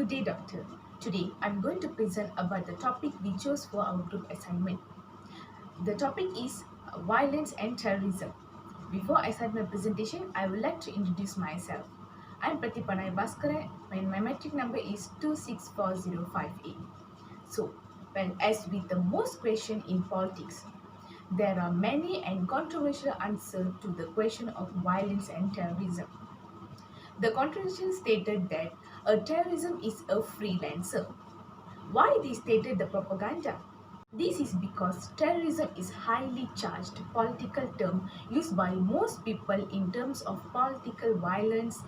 Good day, Doctor. Today, I'm going to present about the topic we chose for our group assignment. The topic is violence and terrorism. Before I start my presentation, I would like to introduce myself. I'm Pratipanay Bhaskara and my metric number is 264058. So, as with the most question in politics, there are many and controversial answers to the question of violence and terrorism. The contribution stated that a terrorism is a freelancer. Why they stated the propaganda? This is because terrorism is highly charged political term used by most people in terms of political violence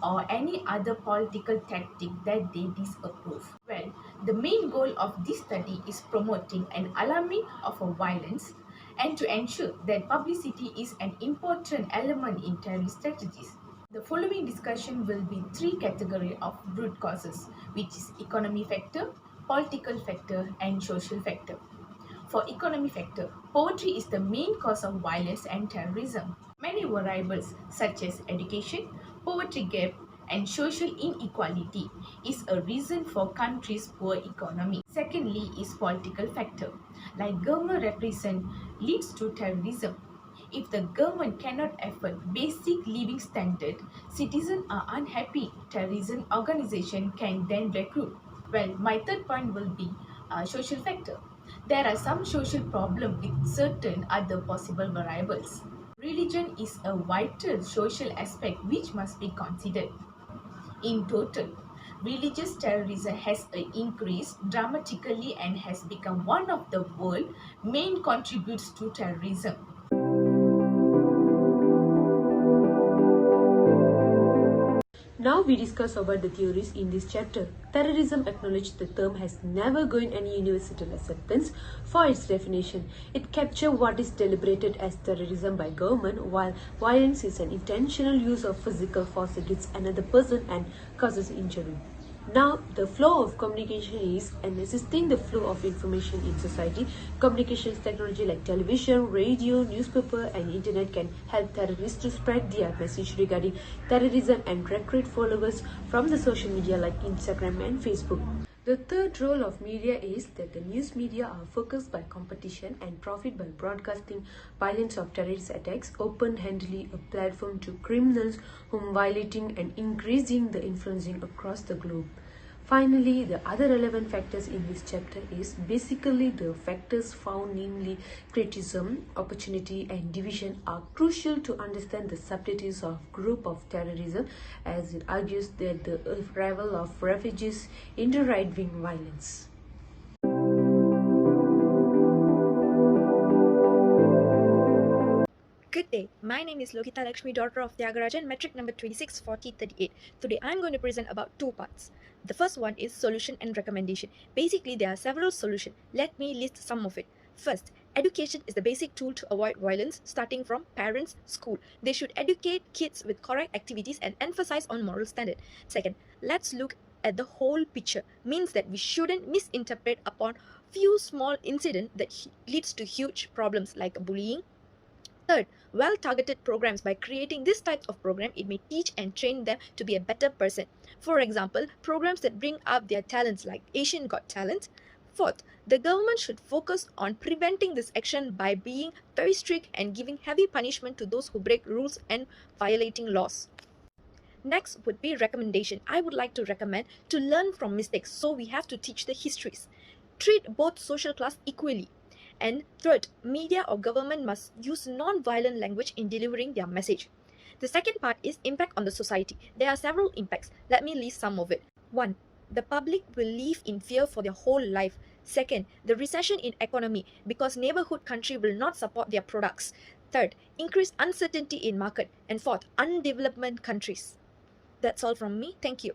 or any other political tactic that they disapprove. Well, the main goal of this study is promoting an alarming of a violence and to ensure that publicity is an important element in terrorist strategies. The following discussion will be three categories of root causes, which is economy factor, political factor, and social factor. For economy factor, poverty is the main cause of violence and terrorism. Many variables such as education, poverty gap, and social inequality is a reason for countries' poor economy. Secondly is political factor, like government repression leads to terrorism. If the government cannot afford basic living standard, citizens are unhappy. Terrorism organization can then recruit. Well, my third point will be social factor. There are some social problems with certain other possible variables. Religion is a vital social aspect which must be considered. In total, religious terrorism has increased dramatically and has become one of the world's main contributors to terrorism. Now we discuss about the theories in this chapter. Terrorism acknowledged the term has never gained any universal acceptance for its definition. It captures what is deliberated as terrorism by government, while violence is an intentional use of physical force against another person and causes injury. Now, the flow of communication is and assisting the flow of information in society. Communications technology like television, radio, newspaper, and internet can help terrorists to spread their message regarding terrorism and recruit followers from the social media like Instagram and Facebook. The third role of media is that the news media are focused by competition and profit by broadcasting violence of terrorist attacks, open-handedly a platform to criminals whom violating and increasing the influencing across the globe. Finally, the other relevant factors in this chapter is basically the factors found, namely criticism, opportunity, and division are crucial to understand the subtleties of group of terrorism, as it argues that the arrival of refugees into right-wing violence. Good day, my name is Lokita Lakshmi, daughter of Tyagarajan, metric number 264038. Today I am going to present about two parts. The first one is solution and recommendation. Basically, there are several solutions. Let me list some of it. First, education is the basic tool to avoid violence, starting from parents, school. They should educate kids with correct activities and emphasize on moral standard. Second, let's look at the whole picture. Means that we shouldn't misinterpret upon few small incidents that leads to huge problems like bullying. Third, well-targeted programs. By creating this type of program, it may teach and train them to be a better person. For example, programs that bring up their talents like Asian Got Talent. Fourth, the government should focus on preventing this action by being very strict and giving heavy punishment to those who break rules and violating laws. Next would be recommendation. I would like to recommend to learn from mistakes, so we have to teach the histories. Treat both social class equally. And third, media or government must use non-violent language in delivering their message. The second part is impact on the society. There are several impacts. Let me list some of it. 1. The public will live in fear for their whole life. Second, the recession in economy because neighborhood country will not support their products. Third, increased uncertainty in market. And fourth, undeveloped countries. That's all from me. Thank you.